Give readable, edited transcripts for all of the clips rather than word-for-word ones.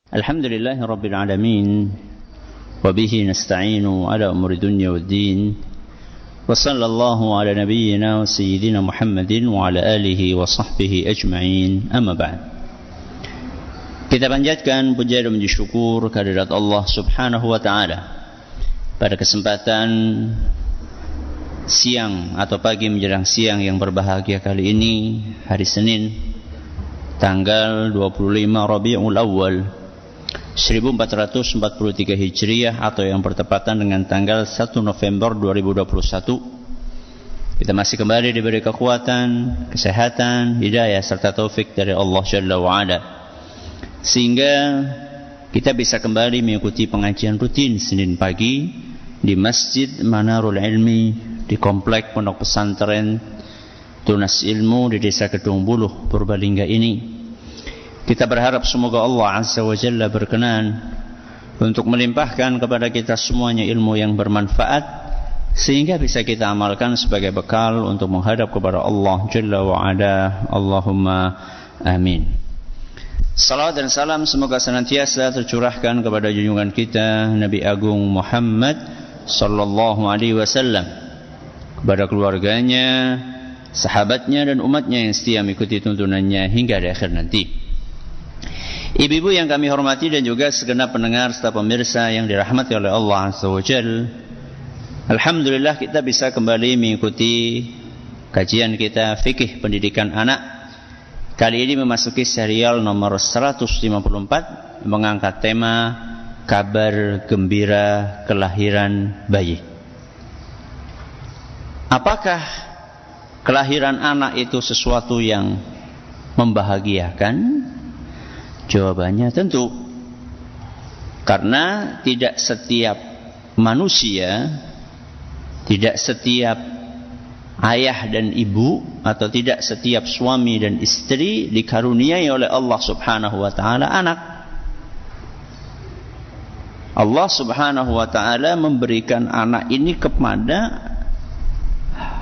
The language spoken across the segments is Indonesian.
Alhamdulillahi Rabbil Alamin Wabihi nasta'inu ala umuri dunya wa din Wa sallallahu ala nabiyyina wa sayyidina Muhammadin Wa ala alihi wa sahbihi ajma'in Amma ba'd. Kita panjatkan puja dan puji syukur kehadirat Allah subhanahu wa ta'ala pada kesempatan siang atau pagi menjelang siang yang berbahagia kali ini, hari Senin tanggal 25 Rabiul Awal 1443 Hijriah atau yang bertepatan dengan tanggal 1 November 2021. Kita masih kembali diberi kekuatan, kesehatan, hidayah serta taufik dari Allah Jalla wa'ala, sehingga kita bisa kembali mengikuti pengajian rutin Senin pagi di Masjid Manarul Ilmi di Komplek Pondok Pesantren Tunas Ilmu di Desa Kedung Buluh, Purbalingga ini. Kita berharap semoga Allah Azza wa Jalla berkenan untuk melimpahkan kepada kita semuanya ilmu yang bermanfaat sehingga bisa kita amalkan sebagai bekal untuk menghadap kepada Allah Jalla wa Ala. Allahumma amin. Salawat dan salam semoga senantiasa tercurahkan kepada junjungan kita Nabi Agung Muhammad sallallahu alaihi wasallam, kepada keluarganya, sahabatnya dan umatnya yang setia mengikuti tuntunannya hingga di akhir nanti. Ibu-ibu yang kami hormati dan juga segenap pendengar serta pemirsa yang dirahmati oleh Allah Azza wa Jalla, alhamdulillah kita bisa kembali mengikuti kajian kita fikih pendidikan anak. Kali ini memasuki serial nomor 154 mengangkat tema kabar gembira kelahiran bayi. Apakah kelahiran anak itu sesuatu yang membahagiakan? Jawabannya tentu, karena tidak setiap manusia, tidak setiap ayah dan ibu, atau tidak setiap suami dan istri dikaruniai oleh Allah subhanahu wa ta'ala anak. Allah subhanahu wa ta'ala memberikan anak ini kepada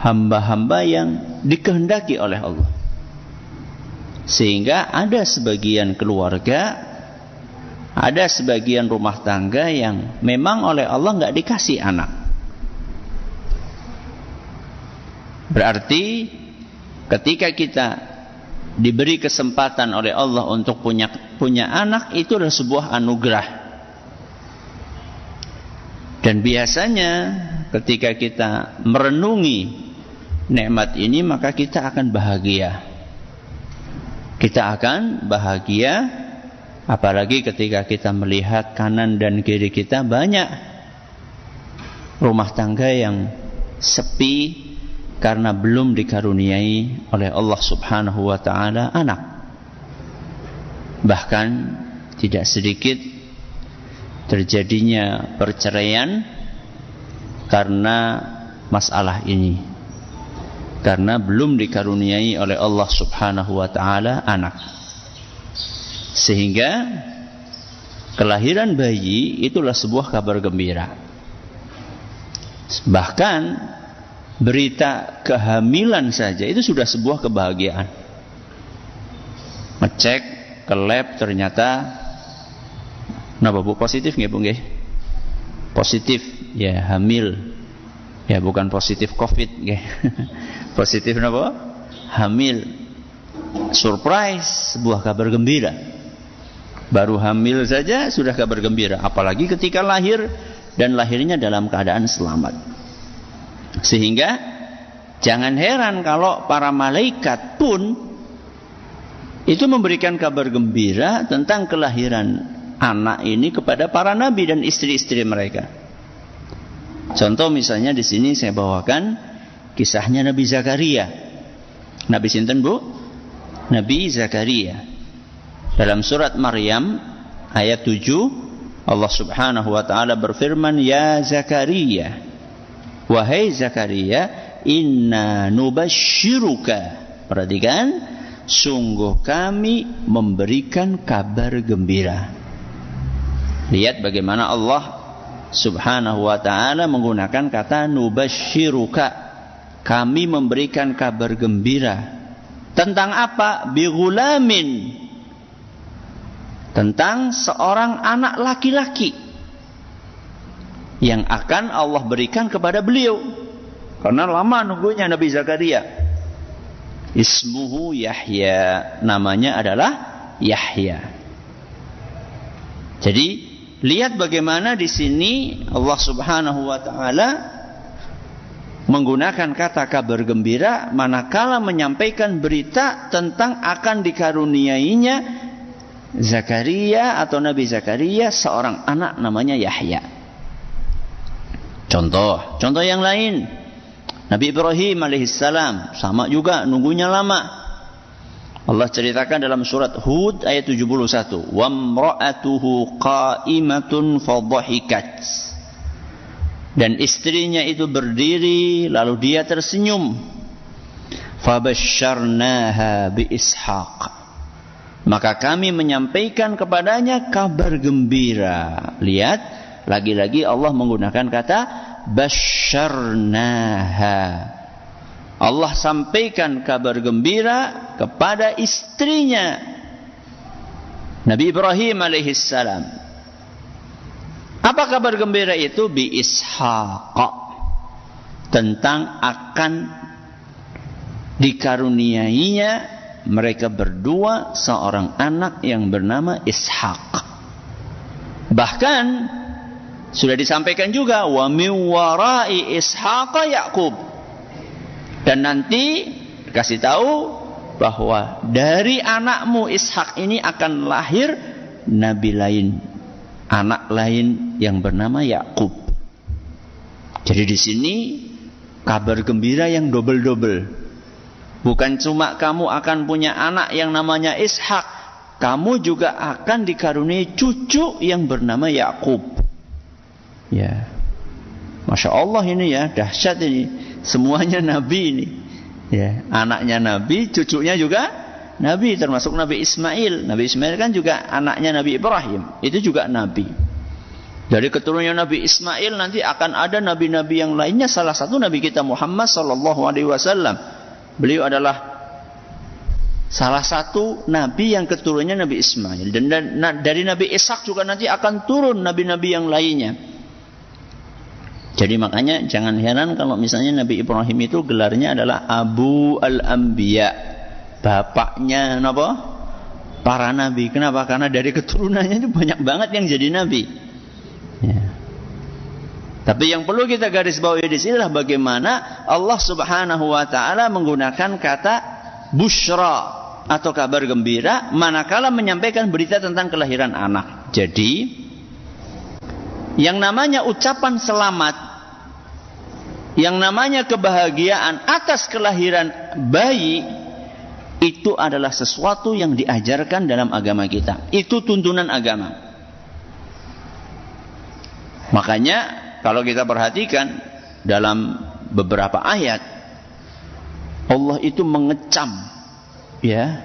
hamba-hamba yang dikehendaki oleh Allah, sehingga ada sebagian keluarga, ada sebagian rumah tangga yang memang oleh Allah nggak dikasih anak. Berarti ketika kita diberi kesempatan oleh Allah untuk punya anak, itu adalah sebuah anugerah. Dan biasanya ketika kita merenungi nikmat ini, maka kita akan bahagia. Kita akan bahagia, apalagi ketika kita melihat kanan dan kiri kita banyak rumah tangga yang sepi karena belum dikaruniai oleh Allah subhanahu wa ta'ala anak. Bahkan tidak sedikit terjadinya perceraian karena masalah ini, karena belum dikaruniai oleh Allah subhanahu wa ta'ala anak. Sehingga kelahiran bayi itulah sebuah kabar gembira. Bahkan berita kehamilan saja itu sudah sebuah kebahagiaan. Ngecek ke lab ternyata kenapa Bu, positif nggak Bu nggih? Positif ya, hamil. Ya, bukan positif COVID nggih. Positif napa? Hamil. Surprise, sebuah kabar gembira. Baru hamil saja sudah kabar gembira, apalagi ketika lahir dan lahirnya dalam keadaan selamat. Sehingga jangan heran kalau para malaikat pun itu memberikan kabar gembira tentang kelahiran anak ini kepada para nabi dan istri-istri mereka. Contoh misalnya di sini saya bawakan kisahnya Nabi Zakaria. Nabi sinten Bu? Nabi Zakaria. Dalam surat Maryam ayat 7 Allah subhanahu wa ta'ala berfirman, Ya Zakaria, wahai Zakaria, inna nubashiruka. Perhatikan, sungguh kami memberikan kabar gembira. Lihat bagaimana Allah subhanahu wa ta'ala menggunakan kata nubashiruka. Kami memberikan kabar gembira. Tentang apa? Bighulamin. tentang seorang anak laki-laki yang akan Allah berikan kepada beliau. Karena lama nunggunya Nabi Zakaria. Ismuhu Yahya, namanya adalah Yahya. Jadi lihat bagaimana di sini Allah Subhanahu wa taala menggunakan kata kabar gembira manakala menyampaikan berita tentang akan dikaruniainya Zakaria atau Nabi Zakaria seorang anak namanya Yahya. Contoh yang lain, Nabi Ibrahim alaihissalam sama juga nunggunya lama. Allah ceritakan dalam surat Hud ayat 71, wa imra'atuhu qa'imatun fadhahikat, dan istrinya itu berdiri lalu dia tersenyum. Fabasyarnaha bi Ishaq, maka kami menyampaikan kepadanya kabar gembira. Lihat, lagi-lagi Allah menggunakan kata basyarnaha. Allah sampaikan kabar gembira kepada istrinya Nabi Ibrahim alaihissalam. Apa kabar gembira itu? Bi Ishaq, tentang akan dikaruniainya mereka berdua seorang anak yang bernama Ishaq. Bahkan sudah disampaikan juga wa min warai Ishaq Yaqub. Dan nanti kasih tahu bahwa dari anakmu Ishak ini akan lahir nabi lain, anak lain yang bernama Yakub. Jadi di sini kabar gembira yang double-double. Bukan cuma kamu akan punya anak yang namanya Ishak, kamu juga akan dikaruniai cucu yang bernama Yakub. Ya, Masya Allah ini ya, dahsyat ini. Semuanya Nabi ini. Ya, anaknya Nabi, cucunya juga Nabi, termasuk Nabi Ismail. Nabi Ismail kan juga anaknya Nabi Ibrahim. Itu juga Nabi. Dari keturunan Nabi Ismail nanti akan ada nabi-nabi yang lainnya. Salah satu Nabi kita Muhammad SAW. Beliau adalah salah satu Nabi yang keturunannya Nabi Ismail. Dan dari Nabi Ishak juga nanti akan turun nabi-nabi yang lainnya. Jadi makanya jangan heran kalau misalnya Nabi Ibrahim itu gelarnya adalah Abu al-Anbiya, bapaknya apa? Para nabi. Kenapa? Karena dari keturunannya itu banyak banget yang jadi nabi. Ya. Tapi yang perlu kita garis bawahi di sini adalah bagaimana Allah Subhanahu wa taala menggunakan kata busyra atau kabar gembira manakala menyampaikan berita tentang kelahiran anak. Jadi yang namanya ucapan selamat, yang namanya kebahagiaan atas kelahiran bayi, itu adalah sesuatu yang diajarkan dalam agama kita. Itu tuntunan agama. Makanya kalau kita perhatikan dalam beberapa ayat, Allah itu mengecam ya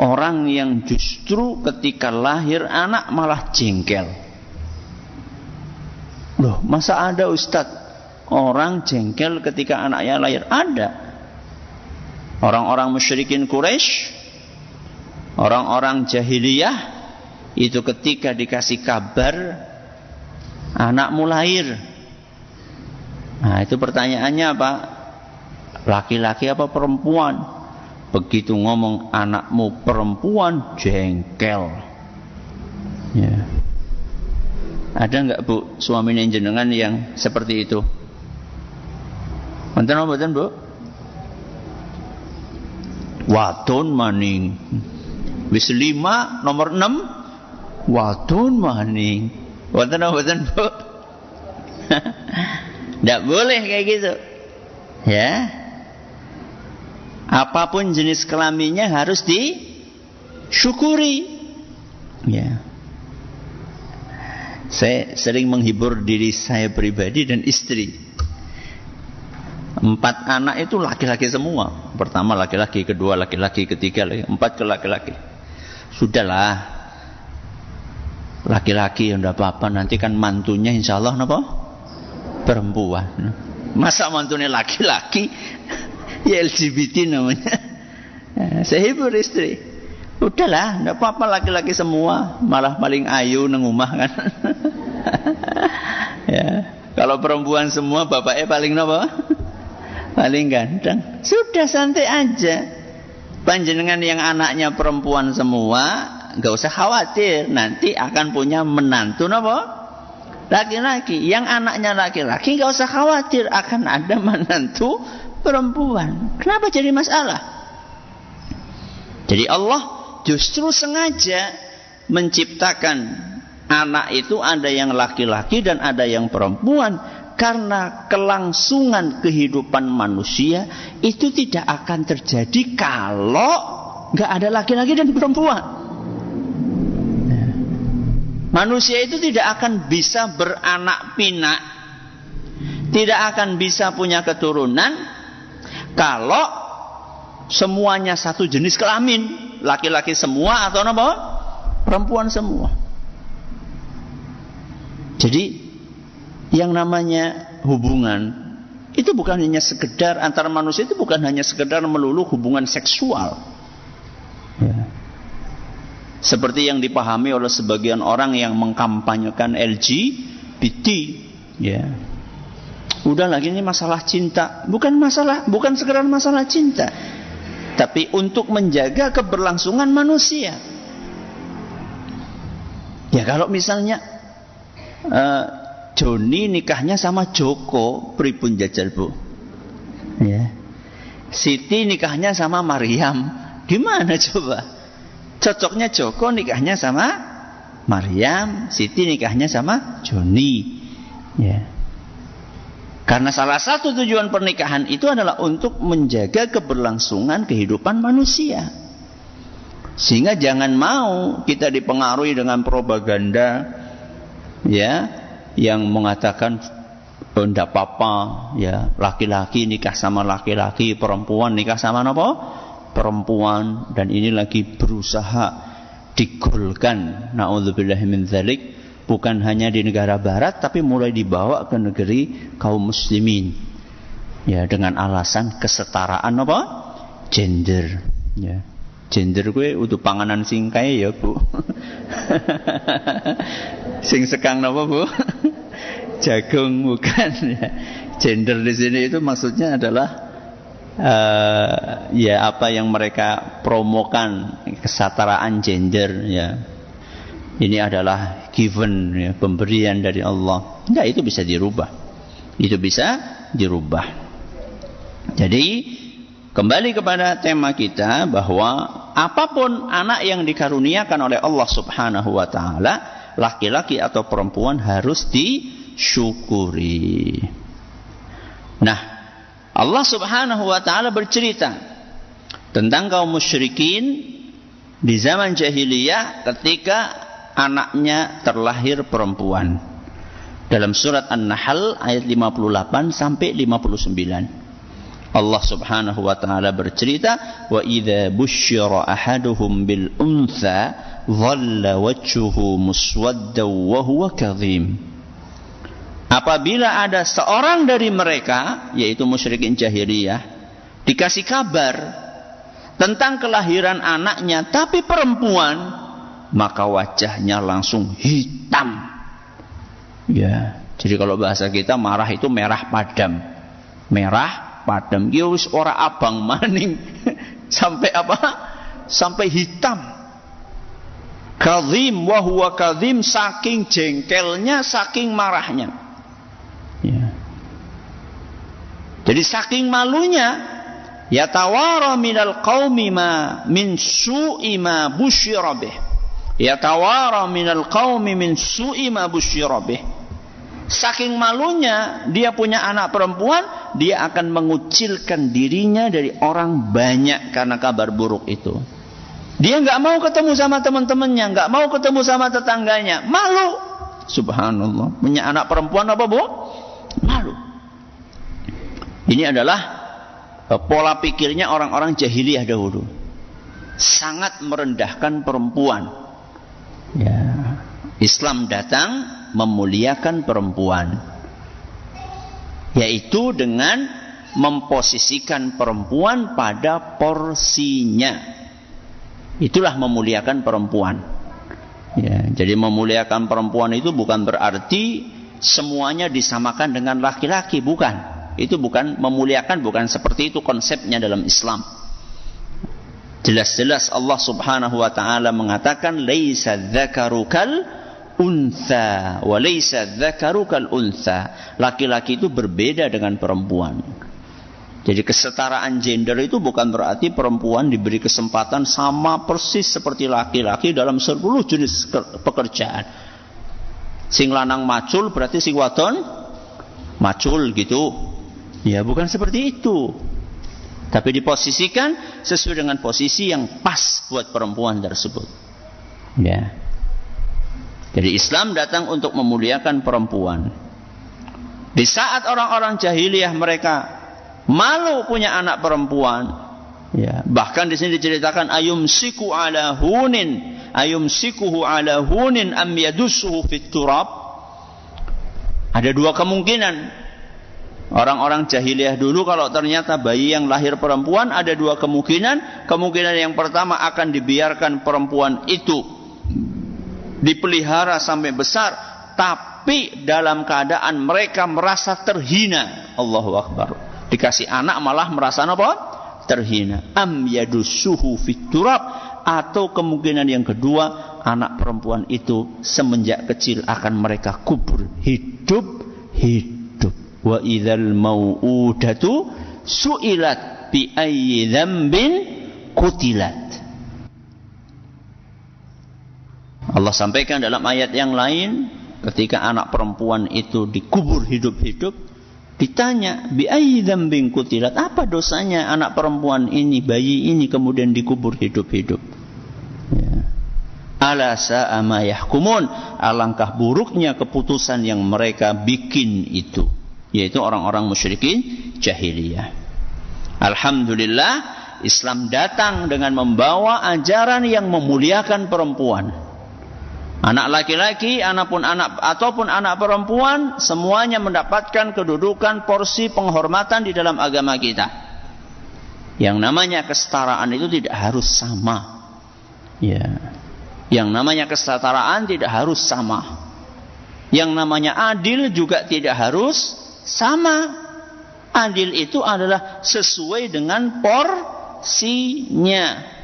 orang yang justru ketika lahir anak malah jengkel. Loh, masa ada Ustadz orang jengkel ketika anaknya lahir? Ada. Orang-orang musyrikin Quraisy, orang-orang jahiliyah, itu ketika dikasih kabar anakmu lahir, nah itu pertanyaannya apa? Laki-laki apa perempuan? Begitu ngomong anakmu perempuan, jengkel. Ya. Ada enggak Bu suaminya jenengan yang seperti itu? Wonten apa mboten Bu? Wadon maning. Wis 5 nomor 6 wadon maning. Wonten apa mboten Bu? Enggak boleh kayak gitu. Ya. Apapun jenis kelaminnya harus disyukuri. Ya. Saya sering menghibur diri saya pribadi dan istri. 4 anak itu laki-laki semua. Pertama laki-laki, kedua laki-laki, ketiga laki, 4 ke laki-laki. Sudahlah, laki-laki yang udah apa-apa, nanti kan mantunya insya Allah apa? Perempuan. Masa mantunya laki-laki? Ya LGBT namanya. Saya hibur istri. Udahlah, enggak apa-apa laki-laki semua, malah paling ayu nang omah kan. Ya, kalau perempuan semua bapaknya paling napa? Paling ganteng. Sudah santai aja. Panjenengan yang anaknya perempuan semua, enggak usah khawatir, nanti akan punya menantu napa? Laki-laki. Yang anaknya laki-laki enggak usah khawatir, akan ada menantu perempuan. Kenapa jadi masalah? Jadi Allah justru sengaja menciptakan anak itu ada yang laki-laki dan ada yang perempuan, karena kelangsungan kehidupan manusia itu tidak akan terjadi kalau nggak ada laki-laki dan perempuan. Manusia itu tidak akan bisa beranak pinak, tidak akan bisa punya keturunan kalau semuanya satu jenis kelamin, laki-laki semua atau apa? Perempuan semua. Jadi yang namanya hubungan itu bukan hanya sekedar antara manusia, itu bukan hanya sekedar melulu hubungan seksual. Ya. Seperti yang dipahami oleh sebagian orang yang mengkampanyekan LGBT, ya. Udah lagi ini masalah cinta, bukan sekedar masalah cinta, tapi untuk menjaga keberlangsungan manusia. Ya kalau misalnya Joni nikahnya sama Joko, pripun jajal Bu? Ya. Siti nikahnya sama Maryam, gimana coba? Cocoknya Joko nikahnya sama Maryam, Siti nikahnya sama Joni. Ya. Karena salah satu tujuan pernikahan itu adalah untuk menjaga keberlangsungan kehidupan manusia. Sehingga jangan mau kita dipengaruhi dengan propaganda, ya, yang mengatakan tidak apa-apa, ya, laki-laki nikah sama laki-laki, perempuan nikah sama apa? Perempuan, dan ini lagi berusaha digolkan, naudzubillahi min dzalik, bukan hanya di negara barat tapi mulai dibawa ke negeri kaum muslimin. Ya, dengan alasan kesetaraan apa? Gender, ya. Gender gue untuk panganan sing kae ya, Bu. Sing sekang napa, Bu? Jagung bukan ya. Gender di sini itu maksudnya adalah ya apa yang mereka promokan, kesetaraan gender, ya. Ini adalah given, ya, pemberian dari Allah. Enggak, itu bisa dirubah. Itu bisa dirubah. Jadi kembali kepada tema kita bahwa apapun anak yang dikaruniakan oleh Allah Subhanahu wa taala, laki-laki atau perempuan, harus disyukuri. Nah, Allah Subhanahu wa taala bercerita tentang kaum musyrikin di zaman jahiliyah ketika anaknya terlahir perempuan. Dalam surat An-Nahl ayat 58 sampai 59. Allah Subhanahu wa taala bercerita, wa idza busyira ahaduhum bil untha dhalla wajhuhu muswaddan wa huwa kadhim. Apabila ada seorang dari mereka, yaitu musyrikin jahiliyah, dikasih kabar tentang kelahiran anaknya tapi perempuan, maka wajahnya langsung hitam. Ya, jadi kalau bahasa kita marah itu merah padam. Merah padam, ya wis ora abang maning. Sampai apa? Sampai hitam. Kadhim wa huwa kadhim, saking jengkelnya, saking marahnya. Ya. Jadi saking malunya, yatawara minal qaumi ma min su'i ma busyira bih. Yatawara minal qaumi min su'i ma busyira bih. Saking malunya dia punya anak perempuan, dia akan mengucilkan dirinya dari orang banyak karena kabar buruk itu. Dia nggak mau ketemu sama teman-temannya, nggak mau ketemu sama tetangganya, malu. Subhanallah, punya anak perempuan apa, Bu? Malu. Ini adalah pola pikirnya orang-orang jahiliyah dahulu. Sangat merendahkan perempuan. Ya. Islam datang memuliakan perempuan, yaitu dengan memposisikan perempuan pada porsinya. Itulah memuliakan perempuan. Ya, jadi memuliakan perempuan itu bukan berarti semuanya disamakan dengan laki-laki, bukan. Itu bukan memuliakan, bukan seperti itu konsepnya dalam Islam. Jelas-jelas Allah Subhanahu wa taala mengatakan laisa dzakaru kal untha wa laisa dzakaru kal untha. Laki-laki itu berbeda dengan perempuan. Jadi kesetaraan gender itu bukan berarti perempuan diberi kesempatan sama persis seperti laki-laki dalam 10 jenis pekerjaan. Sing lanang macul berarti sing wadon macul gitu. Ya, bukan seperti itu. Tapi diposisikan sesuai dengan posisi yang pas buat perempuan tersebut. Ya. Jadi Islam datang untuk memuliakan perempuan. Di saat orang-orang jahiliyah mereka malu punya anak perempuan, ya, bahkan di sini diceritakan ayumsikuhu ala hunin am yadussuhu fit turab. Ada dua kemungkinan. Orang-orang jahiliyah dulu kalau ternyata bayi yang lahir perempuan ada dua kemungkinan. Kemungkinan yang pertama akan dibiarkan perempuan itu dipelihara sampai besar, tapi dalam keadaan mereka merasa terhina. Allahu Akbar. Dikasih anak malah merasa apa? Terhina. Am yadussuhu fit turab, atau kemungkinan yang kedua, anak perempuan itu semenjak kecil akan mereka kubur hidup. Wa idzal mau'udatu su'ilat bi ayyi dzambin qutilat. Allah sampaikan dalam ayat yang lain, ketika anak perempuan itu dikubur hidup-hidup, ditanya bi ayyi dzambin qutilat, apa dosanya anak perempuan ini, bayi ini kemudian dikubur hidup-hidup. Ya. Ala sa'a ma yahkumun, alangkah buruknya keputusan yang mereka bikin itu, yaitu orang-orang musyrikin jahiliyah. Alhamdulillah, Islam datang dengan membawa ajaran yang memuliakan perempuan. Anak laki-laki, ataupun anak perempuan, semuanya mendapatkan kedudukan, porsi penghormatan di dalam agama kita. Yang namanya kesetaraan itu tidak harus sama. Ya. Yang namanya kesetaraan tidak harus sama. Yang namanya adil juga tidak harus sama. Adil itu adalah sesuai dengan porsinya.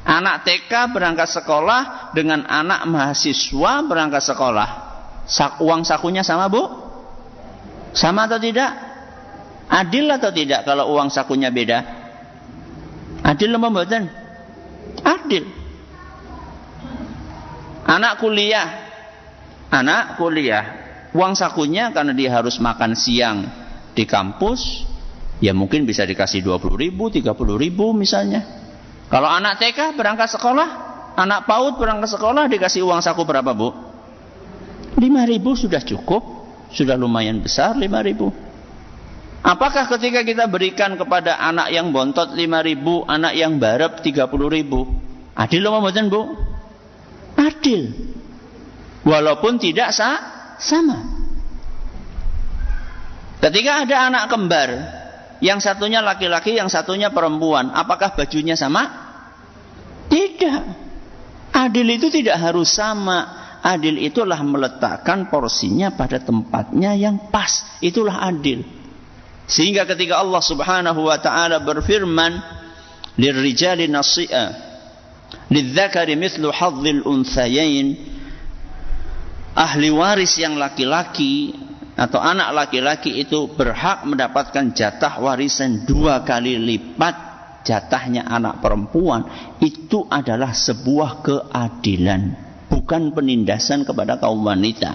Anak TK berangkat sekolah dengan anak mahasiswa berangkat sekolah. Uang sakunya sama, Bu? Sama atau tidak? Adil atau tidak kalau uang sakunya beda? Adil apa mboten? Adil. Anak kuliah, uang sakunya karena dia harus makan siang di kampus, ya mungkin bisa dikasih 20.000, 30.000 misalnya. Kalau anak TK berangkat sekolah, anak PAUD berangkat sekolah dikasih uang saku berapa, Bu? 5.000 sudah cukup, sudah lumayan besar 5.000. Apakah ketika kita berikan kepada anak yang bontot 5.000, anak yang barep 30.000, adil apa mboten, Bu? Adil. Walaupun tidak sama. Ketika ada anak kembar, yang satunya laki-laki, yang satunya perempuan, apakah bajunya sama? Tidak. Adil itu tidak harus sama. Adil itulah meletakkan porsinya pada tempatnya yang pas. Itulah adil. Sehingga ketika Allah Subhanahu wa taala berfirman, "Lirrijali nasi'a, lidzakari mithlu hadzil unthayain." Ahli waris yang laki-laki atau anak laki-laki itu berhak mendapatkan jatah warisan 2 kali lipat jatahnya anak perempuan. Itu adalah sebuah keadilan, bukan penindasan kepada kaum wanita.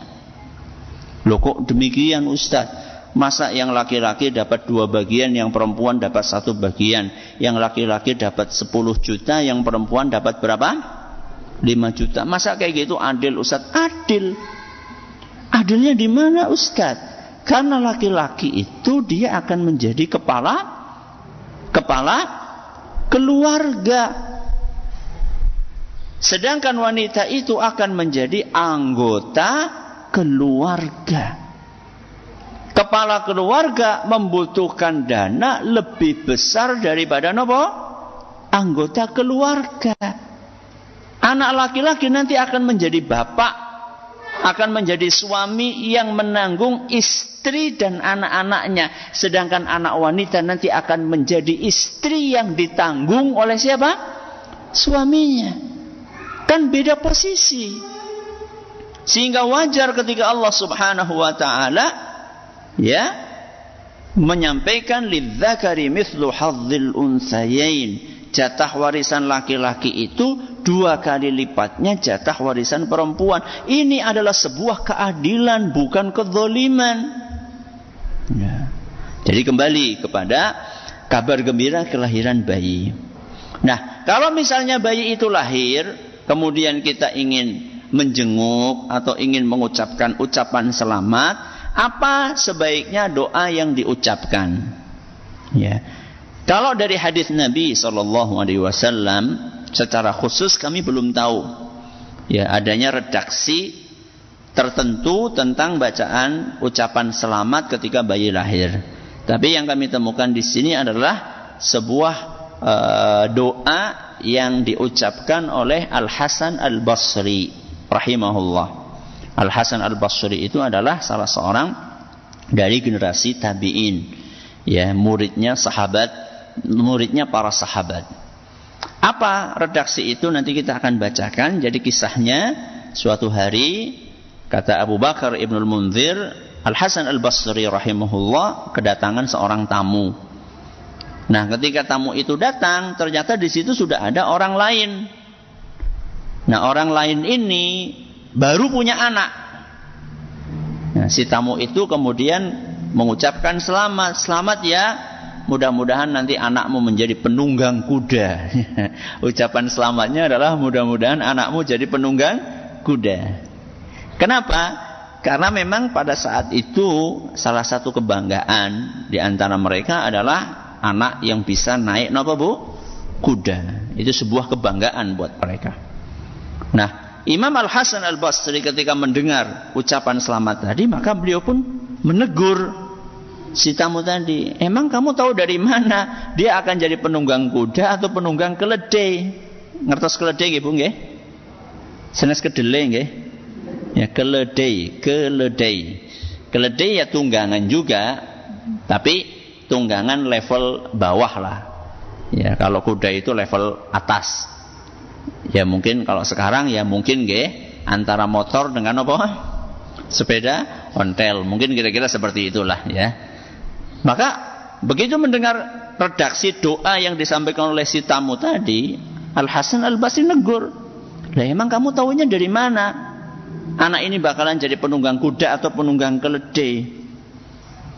Loh kok demikian, Ustaz? Masa yang laki-laki dapat 2 bagian, yang perempuan dapat 1 bagian? Yang laki-laki dapat 10 juta, yang perempuan dapat berapa? 5 juta. Masa kayak gitu adil, Ustaz? Adil. Adilnya di mana, Ustaz? Karena laki-laki itu dia akan menjadi kepala keluarga. Sedangkan wanita itu akan menjadi anggota keluarga. Kepala keluarga membutuhkan dana lebih besar daripada nopo? anggota keluarga. Anak laki-laki nanti akan menjadi bapak, akan menjadi suami yang menanggung istri dan anak-anaknya. Sedangkan anak wanita nanti akan menjadi istri yang ditanggung oleh siapa? Suaminya. Kan beda posisi. Sehingga wajar ketika Allah Subhanahu wa taala menyampaikan lidzakari mithlu hadzil unsayain. Jatah warisan laki-laki itu 2 kali lipatnya jatah warisan perempuan. Ini adalah sebuah keadilan, bukan kezaliman. Jadi kembali kepada kabar gembira kelahiran bayi. Nah, kalau misalnya bayi itu lahir, kemudian kita ingin menjenguk atau ingin mengucapkan ucapan selamat, apa sebaiknya doa yang diucapkan? Kalau dari hadis Nabi SAW, secara khusus kami belum tahu adanya redaksi tertentu tentang bacaan ucapan selamat ketika bayi lahir. Tapi yang kami temukan di sini adalah sebuah doa yang diucapkan oleh Al-Hasan Al-Basri rahimahullah. Al-Hasan Al-Basri itu adalah salah seorang dari generasi tabi'in, muridnya para sahabat. Apa redaksi itu nanti kita akan bacakan. Jadi kisahnya, suatu hari kata Abu Bakar Ibnul Munzir, Al-Hasan Al-Basri rahimahullah kedatangan seorang tamu. Nah, ketika tamu itu datang, ternyata di situ sudah ada orang lain. Nah, orang lain ini baru punya anak. Nah, si tamu itu kemudian mengucapkan selamat ya, mudah-mudahan nanti anakmu menjadi penunggang kuda. Ucapan selamatnya adalah mudah-mudahan anakmu jadi penunggang kuda. Kenapa? Karena memang pada saat itu salah satu kebanggaan di antara mereka adalah anak yang bisa naik kuda. Itu sebuah kebanggaan buat mereka. Nah, Imam Al-Hasan Al-Basri ketika mendengar ucapan selamat tadi, maka beliau pun menegur si tamu tadi. Emang kamu tahu dari mana dia akan jadi penunggang kuda atau penunggang keledai? Ngertos keledai nggih, Bu, nggih? Sanes kedelai nggih? Ya, keledai. Keledai ya tunggangan juga, tapi tunggangan level bawah lah. Ya, kalau kuda itu level atas. Ya mungkin kalau sekarang ya mungkin nggih antara motor dengan apa? Sepeda ontel. Mungkin kira-kira seperti itulah ya. Maka begitu mendengar redaksi doa yang disampaikan oleh si tamu tadi, Al-Hasan Al-Basri negur. Lah emang kamu tahunya dari mana? Anak ini bakalan jadi penunggang kuda atau penunggang keledai?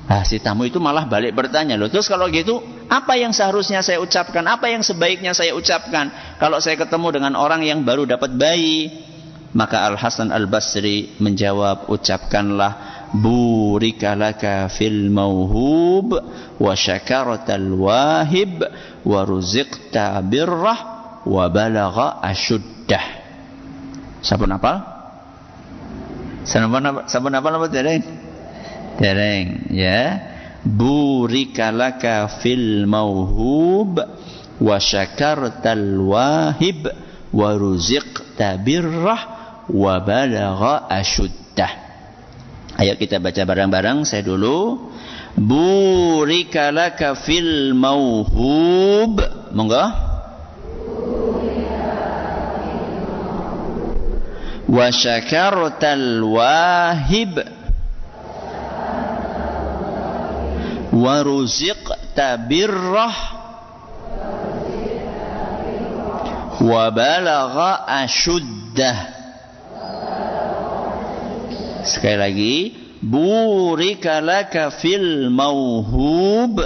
Nah, si tamu itu malah balik bertanya, loh, terus kalau gitu apa yang seharusnya saya ucapkan? Apa yang sebaiknya saya ucapkan kalau saya ketemu dengan orang yang baru dapat bayi? Maka Al-Hasan Al-Basri menjawab, ucapkanlah burikalaka fil mauhub wa syakartal wahib wa ruziqta birrah wa balagha asyuddah. Sampun apal? Sampun apal apa dereng ya. Burikalaka fil mauhub wa syakartal wahib wa ruziqta birrah wa balagha asyuddah. Ayo kita baca bareng-bareng. Saya dulu. Burikalaka fil mauhub. Monggo. Wa syakartal wahib wa ruziqta birrah wa balagha asyuddah. Sekali lagi, burikalaka fil mauhub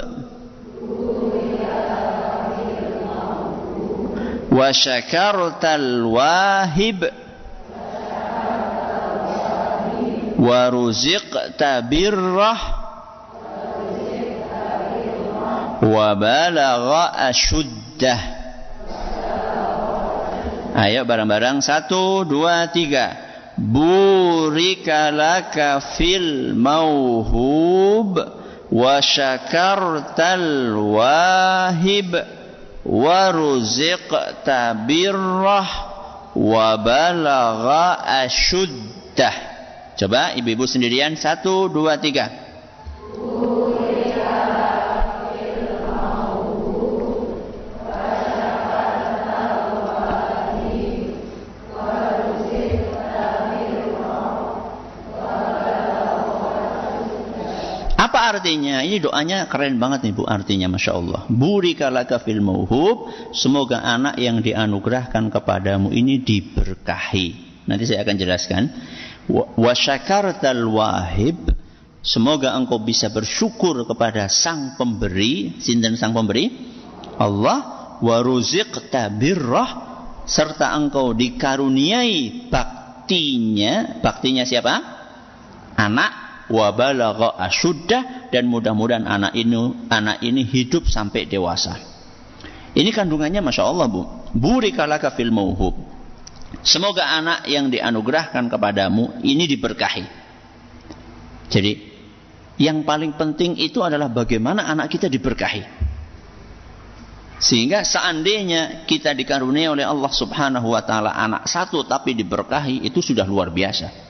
wa syakartal wahib wa ruziqta birrah wa balagha asyuddah. Ayo bareng-bareng, 1, 2, 3. Burikalaka fil mauhub wa syakartal wahib wa ruziqta birrah wa balagha ashuddah. Coba ibu-ibu sendirian, 1, 2, 3. Apa artinya? Ini doanya keren banget nih Bu, artinya Masya Allah. Burika laka fil mauhub, semoga anak yang dianugerahkan kepadamu ini diberkahi. Nanti saya akan jelaskan. Wa syakartal wahib, semoga engkau bisa bersyukur kepada sang pemberi. Sinten sang pemberi? Allah. Wa ruziqta birrah, serta engkau dikaruniai baktinya. Baktinya siapa? Anak. Wa balagha asyuddah, dan mudah-mudahan anak ini hidup sampai dewasa. Ini kandungannya Masya Allah Bu. Burika laka fil mauhub, semoga anak yang dianugerahkan kepadamu ini diberkahi. Jadi yang paling penting itu adalah bagaimana anak kita diberkahi. Sehingga seandainya kita dikaruniai oleh Allah Subhanahu wa taala anak satu tapi diberkahi, itu sudah luar biasa.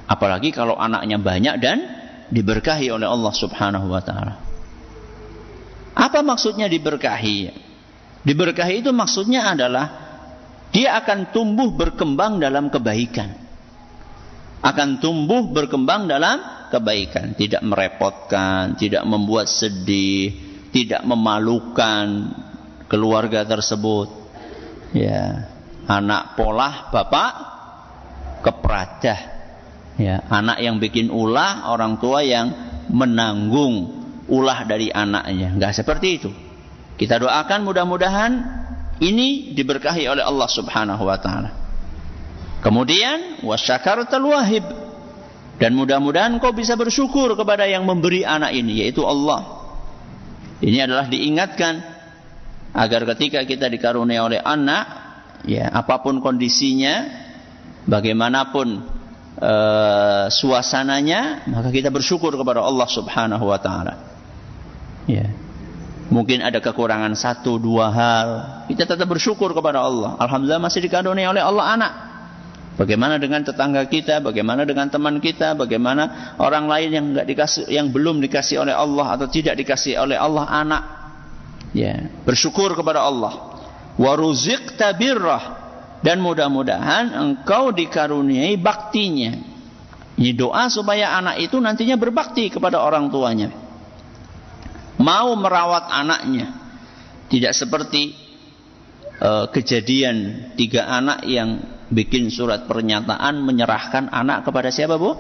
Apalagi kalau anaknya banyak dan diberkahi oleh Allah Subhanahu wa taala. Apa maksudnya diberkahi? Diberkahi itu maksudnya adalah dia akan tumbuh berkembang dalam kebaikan. Akan tumbuh berkembang dalam kebaikan, tidak merepotkan, tidak membuat sedih, tidak memalukan keluarga tersebut. Ya, anak polah, bapak kepradah. Ya, anak yang bikin ulah, orang tua yang menanggung ulah dari anaknya. Enggak seperti itu. Kita doakan mudah-mudahan ini diberkahi oleh Allah Subhanahu wa taala. Kemudian wasyakartal wahib, dan mudah-mudahan kau bisa bersyukur kepada yang memberi anak ini, yaitu Allah. Ini adalah diingatkan agar ketika kita dikaruniai oleh anak, ya apapun kondisinya, bagaimanapun suasananya, maka kita bersyukur kepada Allah Subhanahu wa taala. Ya. Mungkin ada kekurangan 1, 2 hal, kita tetap bersyukur kepada Allah. Alhamdulillah masih dikaruniai oleh Allah anak. Bagaimana dengan tetangga kita, bagaimana dengan teman kita, bagaimana orang lain yang enggak dikasih, yang belum dikasih oleh Allah atau tidak dikasih oleh Allah anak. Ya, bersyukur kepada Allah. Wa ruziqta birrah, dan mudah-mudahan engkau dikaruniai baktinya. Ini doa supaya anak itu nantinya berbakti kepada orang tuanya, mau merawat anaknya. Tidak seperti kejadian 3 anak yang bikin surat pernyataan menyerahkan anak kepada siapa Bu?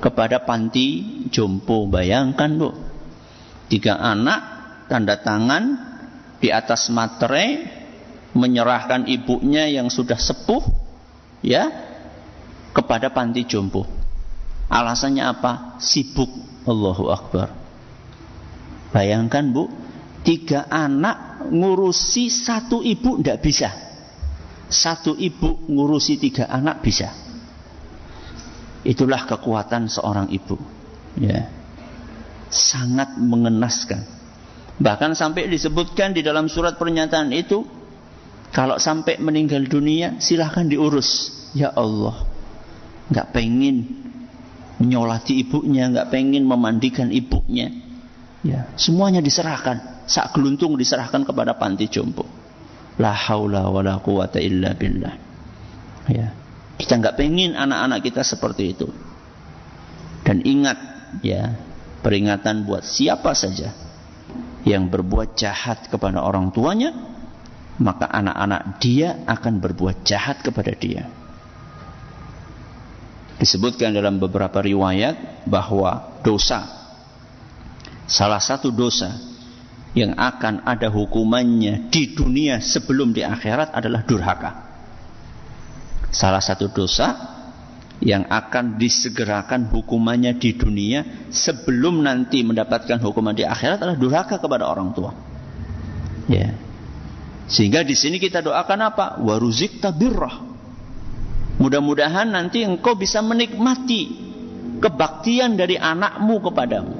Kepada panti jompo. Bayangkan Bu, 3 anak tanda tangan di atas materai menyerahkan ibunya yang sudah sepuh, ya, kepada panti jompo. Alasannya apa? Sibuk. Allahu Akbar. Bayangkan Bu, 3 anak ngurusi 1 ibu tidak bisa. 1 ibu ngurusi 3 anak bisa. Itulah kekuatan seorang ibu. Ya, sangat mengenaskan. Bahkan sampai disebutkan di dalam surat pernyataan itu, kalau sampai meninggal dunia silahkan diurus. Ya Allah, nggak pengen menyolati ibunya, nggak pengen memandikan ibunya. Ya, semuanya diserahkan, sak geluntung diserahkan kepada panti jompo. La haula wala quwata illa billah. Ya, kita nggak pengen anak-anak kita seperti itu. Dan ingat, ya, peringatan buat siapa saja yang berbuat jahat kepada orang tuanya, maka anak-anak dia akan berbuat jahat kepada dia. Disebutkan dalam beberapa riwayat bahwa dosa, salah satu dosa yang akan ada hukumannya di dunia sebelum di akhirat adalah durhaka. Salah satu dosa yang akan disegerakan hukumannya di dunia sebelum nanti mendapatkan hukuman di akhirat adalah durhaka kepada orang tua. Ya. Sehingga di sini kita doakan apa? Wa ruziqta birrah. Mudah-mudahan nanti engkau bisa menikmati kebaktian dari anakmu kepadamu.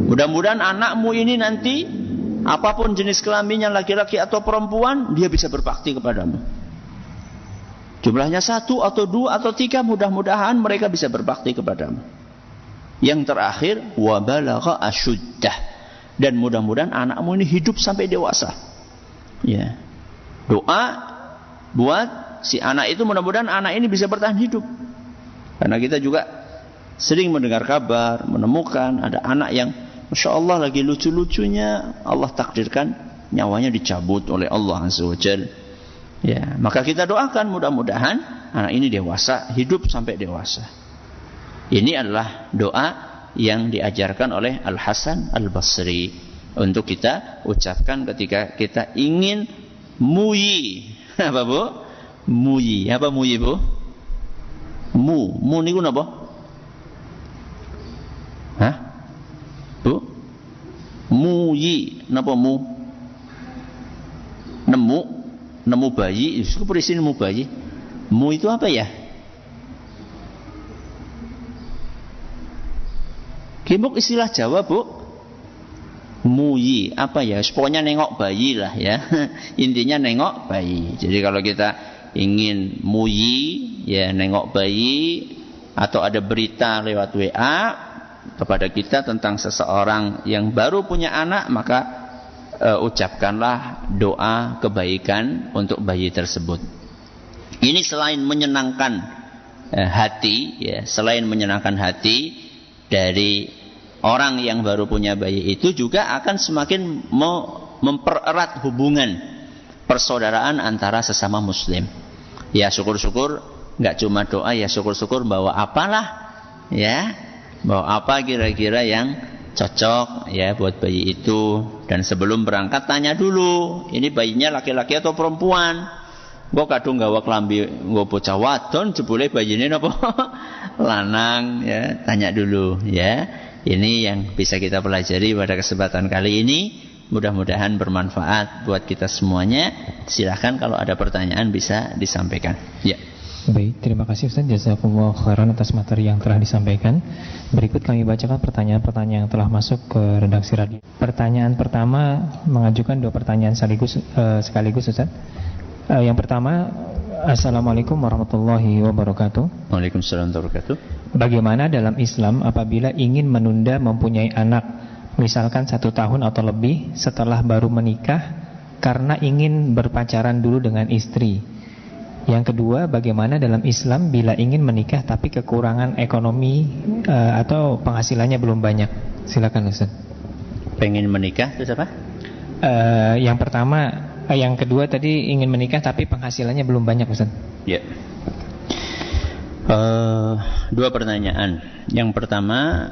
Mudah-mudahan anakmu ini nanti Apapun jenis kelaminnya, laki-laki atau perempuan, dia bisa berbakti kepadamu. Jumlahnya 1 atau 2 atau 3, mudah-mudahan mereka bisa berbakti kepadamu. Yang terakhir, wa balagha asyuddah, dan mudah-mudahan anakmu ini hidup sampai dewasa. Ya. Doa buat si anak itu, mudah-mudahan anak ini bisa bertahan hidup. Karena kita juga sering mendengar kabar, menemukan ada anak yang Masya Allah lagi lucu-lucunya, Allah takdirkan nyawanya dicabut oleh Allah Azza wa Jalla. Ya, maka kita doakan mudah-mudahan anak ini dewasa, hidup sampai dewasa. Ini adalah doa yang diajarkan oleh Al-Hasan Al-Basri untuk kita ucapkan ketika kita ingin muyi. Apa Bu? Muyi. Apa muyi Bu? Mu niku napa? Hah? Bu? Muyi. Napa mu? Nemu bayi. Itu berisi nemu bayi. Mu itu apa ya? Gimuk istilah Jawa Bu. Muyi apa ya? Pokoknya nengok bayi lah ya. Intinya nengok bayi. Jadi kalau kita ingin muyi, ya nengok bayi, atau ada berita lewat WA kepada kita tentang seseorang yang baru punya anak, maka ucapkanlah doa kebaikan untuk bayi tersebut. Ini selain menyenangkan hati, ya, selain menyenangkan hati dari orang yang baru punya bayi, itu juga akan semakin mempererat hubungan persaudaraan antara sesama muslim. Ya syukur-syukur nggak cuma doa, ya syukur-syukur bawa apalah, ya bawa apa kira-kira yang cocok ya buat bayi itu. Dan sebelum berangkat tanya dulu, ini bayinya laki-laki atau perempuan. Gua kadung gawa klambi nggo bocah wadon jebule bayine napa lanang, ya tanya dulu ya. Ini yang bisa kita pelajari pada kesempatan kali ini. Mudah-mudahan bermanfaat buat kita semuanya. Silahkan kalau ada pertanyaan bisa disampaikan. Ya. Baik, terima kasih Ustaz. Jazakumullah khairan atas materi yang telah disampaikan. Berikut kami bacakan pertanyaan-pertanyaan yang telah masuk ke redaksi radio. Pertanyaan pertama mengajukan 2 pertanyaan sekaligus Ustaz. Yang pertama, Assalamualaikum warahmatullahi wabarakatuh. Waalaikumsalam warahmatullahi wabarakatuh. Bagaimana dalam Islam apabila ingin menunda mempunyai anak, misalkan 1 tahun atau lebih setelah baru menikah, karena ingin berpacaran dulu dengan istri? Yang kedua, bagaimana dalam Islam bila ingin menikah tapi kekurangan ekonomi atau penghasilannya belum banyak? Silakan Ustaz. Pengen menikah itu apa? Yang pertama, yang kedua tadi ingin menikah tapi penghasilannya belum banyak Ustaz. Ya. 2 pertanyaan. Yang pertama,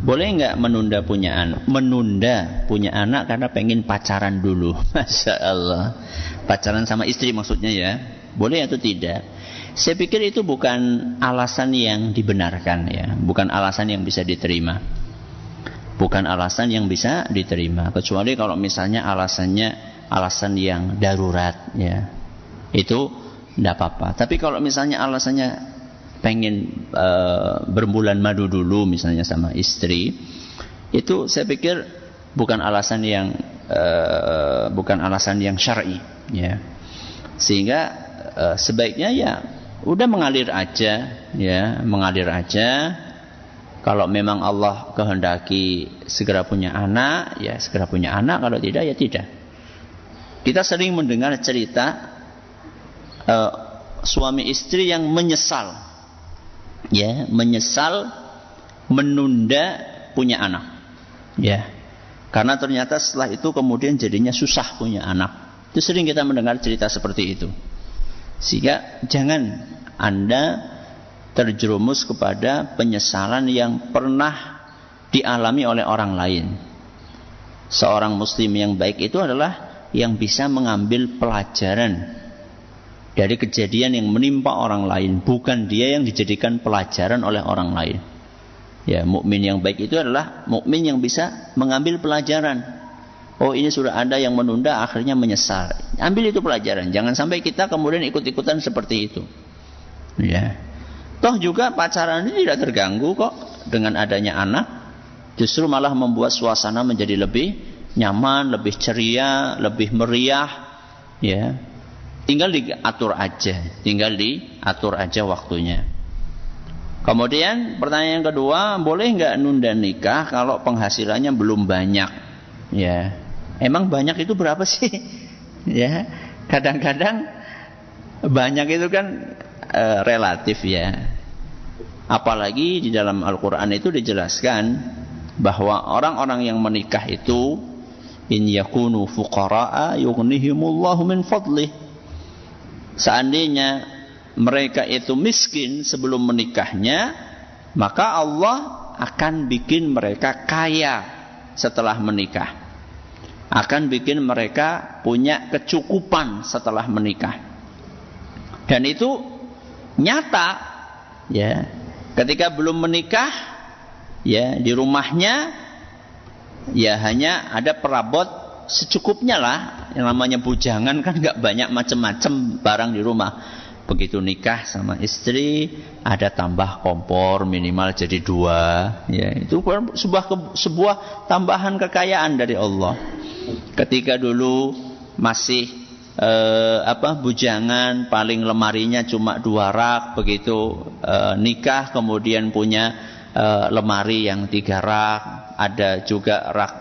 boleh nggak menunda punya anak? Menunda punya anak karena pengen pacaran dulu. Masya Allah. Pacaran sama istri maksudnya ya. Boleh atau tidak? Saya pikir itu bukan alasan yang dibenarkan ya. Bukan alasan yang bisa diterima. Bukan alasan yang bisa diterima. Kecuali kalau misalnya alasan yang darurat ya. Itu tidak apa-apa. Tapi kalau misalnya alasannya pengen berbulan madu dulu misalnya sama istri, itu saya pikir bukan alasan yang syar'i ya. Sehingga sebaiknya ya udah mengalir aja ya, mengalir aja. Kalau memang Allah kehendaki segera punya anak, ya segera punya anak. Kalau tidak, ya tidak. Kita sering mendengar cerita suami istri yang menyesal, ya, menyesal menunda punya anak, ya, karena ternyata setelah itu kemudian jadinya susah punya anak. Itu sering kita mendengar cerita seperti itu. Sehingga jangan Anda terjerumus kepada penyesalan yang pernah dialami oleh orang lain. Seorang muslim yang baik itu adalah yang bisa mengambil pelajaran dari kejadian yang menimpa orang lain, bukan dia yang dijadikan pelajaran oleh orang lain. Ya, mukmin yang baik itu adalah mukmin yang bisa mengambil pelajaran. Oh, ini sudah ada yang menunda akhirnya menyesal. Ambil itu pelajaran. Jangan sampai kita kemudian ikut-ikutan seperti itu. Ya. Toh juga pacaran ini tidak terganggu kok dengan adanya anak. Justru malah membuat suasana menjadi lebih nyaman, lebih ceria, lebih meriah, ya. Tinggal diatur aja waktunya. Kemudian pertanyaan kedua, boleh nggak nunda nikah kalau penghasilannya belum banyak? Ya, emang banyak itu berapa sih? Ya, kadang-kadang banyak itu kan relatif ya. Apalagi di dalam Al-Quran itu dijelaskan bahwa orang-orang yang menikah itu in yakunu fuqara'a yughnihimullahu min fadlih. Seandainya mereka itu miskin sebelum menikahnya, maka Allah akan bikin mereka kaya setelah menikah. Akan bikin mereka punya kecukupan setelah menikah. Dan itu nyata, ya. Ketika belum menikah, ya, di rumahnya ya hanya ada perabot secukupnya lah. Yang namanya bujangan kan enggak banyak macam-macam barang di rumah. Begitu nikah sama istri, ada tambah kompor minimal jadi 2. Ya, itu sebuah tambahan kekayaan dari Allah. Ketika dulu masih bujangan, paling lemarinya cuma 2 rak. Begitu nikah kemudian punya lemari yang 3 rak. Ada juga rak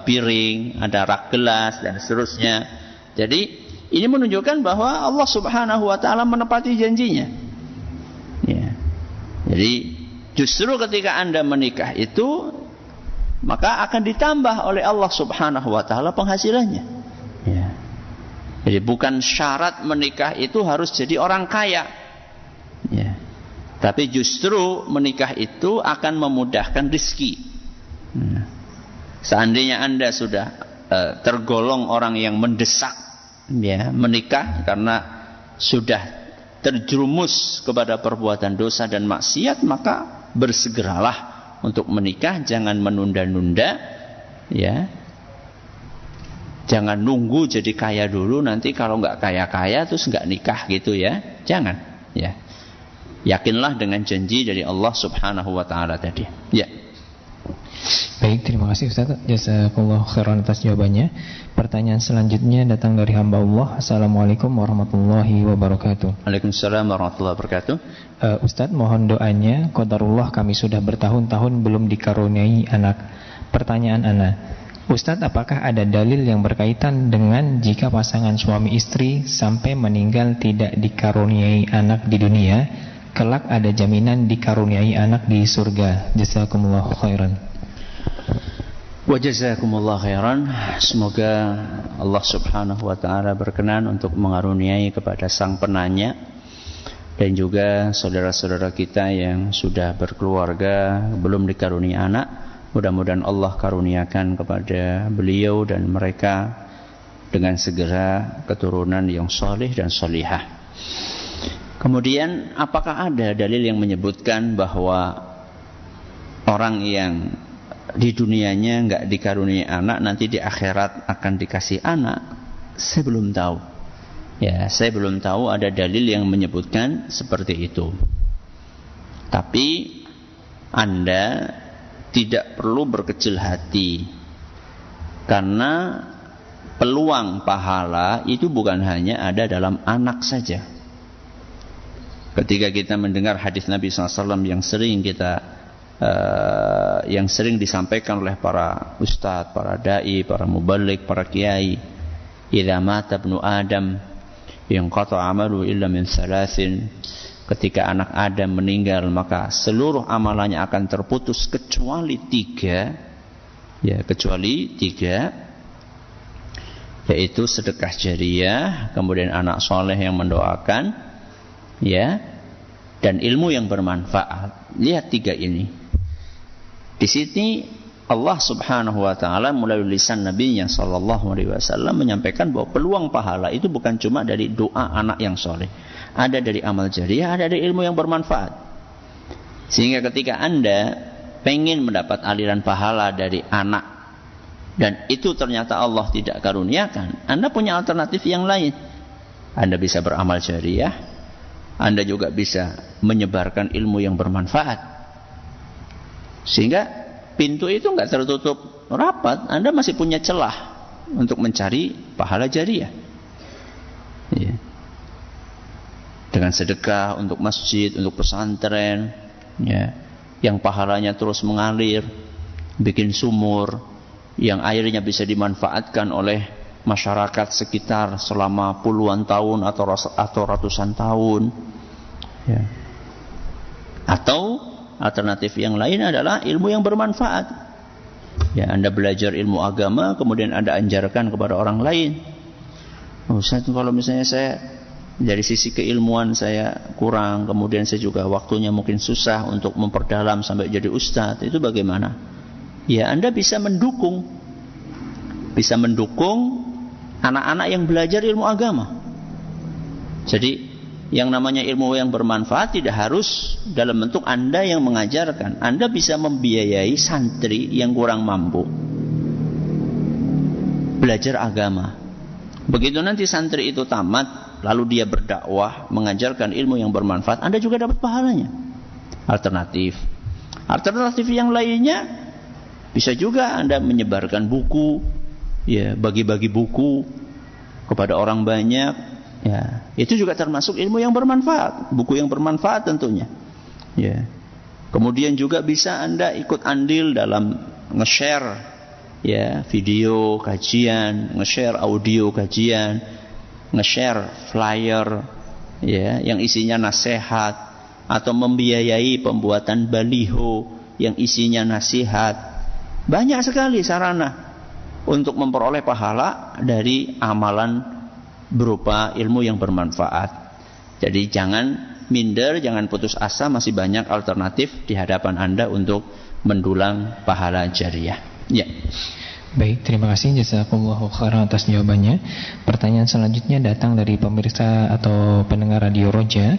piring, ada rak gelas dan seterusnya. Jadi ini menunjukkan bahwa Allah Subhanahu wa taala menepati janjinya. Ya. Jadi justru ketika Anda menikah itu maka akan ditambah oleh Allah Subhanahu wa taala penghasilannya. Ya. Jadi bukan syarat menikah itu harus jadi orang kaya. Ya. Tapi justru menikah itu akan memudahkan rezeki. Ya. Seandainya Anda sudah tergolong orang yang mendesak, ya, menikah karena sudah terjerumus kepada perbuatan dosa dan maksiat, maka bersegeralah untuk menikah, jangan menunda-nunda, ya. Jangan nunggu jadi kaya dulu, nanti kalau nggak kaya-kaya terus nggak nikah gitu ya. Jangan, ya. Yakinlah dengan janji dari Allah Subhanahu wa taala tadi. Ya. Baik, terima kasih Ustaz. Jazakallahu khairan atas jawabannya. Pertanyaan selanjutnya datang dari hamba Allah. Assalamualaikum warahmatullahi wabarakatuh. Waalaikumsalam warahmatullahi wabarakatuh. Ustaz, mohon doanya. Qadarullah kami sudah bertahun-tahun belum dikaruniai anak. Pertanyaan ana, Ustaz, apakah ada dalil yang berkaitan dengan jika pasangan suami istri sampai meninggal tidak dikaruniai anak di dunia, kelak ada jaminan dikaruniai anak di surga? Jazakumullahu khairan. Wa jazakumullah khairan. Semoga Allah Subhanahu wa taala berkenan untuk mengaruniai kepada sang penanya dan juga saudara-saudara kita yang sudah berkeluarga belum dikaruniai anak. Mudah-mudahan Allah karuniakan kepada beliau dan mereka dengan segera keturunan yang saleh dan salihah. Kemudian apakah ada dalil yang menyebutkan bahwa orang yang di dunianya nggak dikaruniai anak nanti di akhirat akan dikasih anak? Saya belum tahu. Ya, saya belum tahu ada dalil yang menyebutkan seperti itu. Tapi Anda tidak perlu berkecil hati, karena peluang pahala itu bukan hanya ada dalam anak saja. Ketika kita mendengar hadis Nabi SAW yang sering disampaikan oleh para ustadz, para dai, para muballigh, para kiai, idza mata ibnu Adam inqata amalu illa min thalathin, ketika anak Adam meninggal maka seluruh amalannya akan terputus kecuali 3, ya, kecuali 3, yaitu sedekah jariyah, kemudian anak soleh yang mendoakan, ya, dan ilmu yang bermanfaat. Lihat 3 ini. Di sini Allah Subhanahu wa taala melalui lisan Nabi-Nya sallallahu alaihi wasallam menyampaikan bahwa peluang pahala itu bukan cuma dari doa anak yang soleh, ada dari amal jariyah, ada dari ilmu yang bermanfaat. Sehingga ketika Anda pengen mendapat aliran pahala dari anak dan itu ternyata Allah tidak karuniakan, Anda punya alternatif yang lain. Anda bisa beramal jariyah, Anda juga bisa menyebarkan ilmu yang bermanfaat. Sehingga pintu itu nggak tertutup rapat, Anda masih punya celah untuk mencari pahala jariah. Ya. Dengan sedekah untuk masjid, untuk pesantren, ya, yang pahalanya terus mengalir, bikin sumur, yang airnya bisa dimanfaatkan oleh masyarakat sekitar selama puluhan tahun atau ratusan tahun. Ya. Atau alternatif yang lain adalah ilmu yang bermanfaat. Ya, Anda belajar ilmu agama, kemudian Anda ajarkan kepada orang lain. Ustaz, kalau misalnya saya dari sisi keilmuan saya kurang, kemudian saya juga waktunya mungkin susah untuk memperdalam sampai jadi ustaz, itu bagaimana? Ya, Anda bisa mendukung anak-anak yang belajar ilmu agama. Jadi yang namanya ilmu yang bermanfaat tidak harus dalam bentuk Anda yang mengajarkan. Anda bisa membiayai santri yang kurang mampu belajar agama. Begitu nanti santri itu tamat, lalu dia berdakwah, mengajarkan ilmu yang bermanfaat, Anda juga dapat pahalanya. Alternatif yang lainnya bisa juga Anda menyebarkan buku, ya, bagi-bagi buku kepada orang banyak, ya, itu juga termasuk ilmu yang bermanfaat, buku yang bermanfaat tentunya. Ya. Kemudian juga bisa Anda ikut andil dalam nge-share, ya, video kajian, nge-share audio kajian, nge-share flyer, ya, yang isinya nasihat, atau membiayai pembuatan baliho yang isinya nasihat. Banyak sekali sarana untuk memperoleh pahala dari amalan berupa ilmu yang bermanfaat. Jadi jangan minder, jangan putus asa, masih banyak alternatif di hadapan Anda untuk mendulang pahala jariah. Ya. Baik, terima kasih jazakumullahu khairan atas jawabannya. Pertanyaan selanjutnya datang dari pemirsa atau pendengar Radio Roja.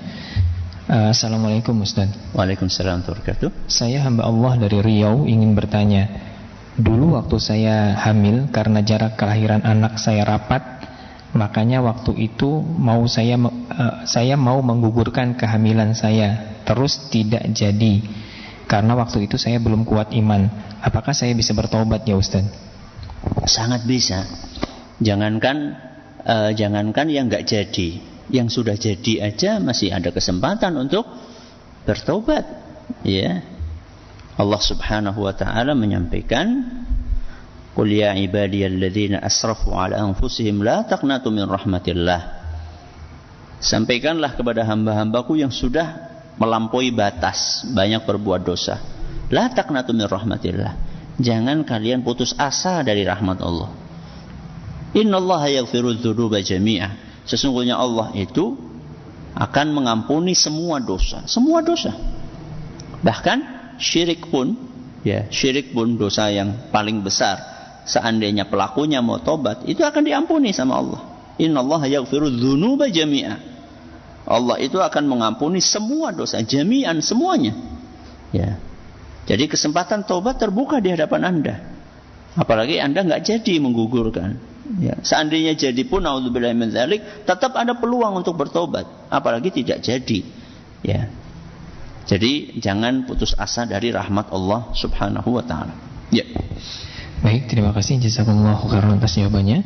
Assalamualaikum Ustaz. Waalaikumsalam warahmatullahi wabarakatuh. Saya hamba Allah dari Riau ingin bertanya. Dulu waktu saya hamil, karena jarak kelahiran anak saya rapat, makanya waktu itu saya mau menggugurkan kehamilan saya, terus tidak jadi karena waktu itu saya belum kuat iman. Apakah saya bisa bertobat ya Ustaz? Sangat bisa. Jangankan yang nggak jadi, yang sudah jadi aja masih ada kesempatan untuk bertobat. Ya, Allah Subhanahu wa taala menyampaikan, "Qul ya ibadiyalladzina asrafu ala anfusihim la taqnatu min rahmatillah." Sampaikanlah kepada hamba-hambaku yang sudah melampaui batas, banyak berbuat dosa. La taqnatu min rahmatillah. Jangan kalian putus asa dari rahmat Allah. Innallaha yaghfiru dzunuba jami'ah. Sesungguhnya Allah itu akan mengampuni semua dosa, semua dosa. Bahkan syirik pun, ya, syirik pun dosa yang paling besar. Seandainya pelakunya mau tobat, itu akan diampuni sama Allah. Innallaha yaghfiru dzunuba jami'ah. Allah itu akan mengampuni semua dosa, jami'an, semuanya. Ya. Jadi kesempatan taubat terbuka di hadapan Anda. Apalagi Anda nggak jadi menggugurkan. Ya. Seandainya jadi pun, naudzubillahi min dzalik, tetap ada peluang untuk bertobat. Apalagi tidak jadi. Ya. Jadi jangan putus asa dari rahmat Allah Subhanahu wa taala. Ya. Baik, terima kasih jazakumullahu khairan atas jawabannya.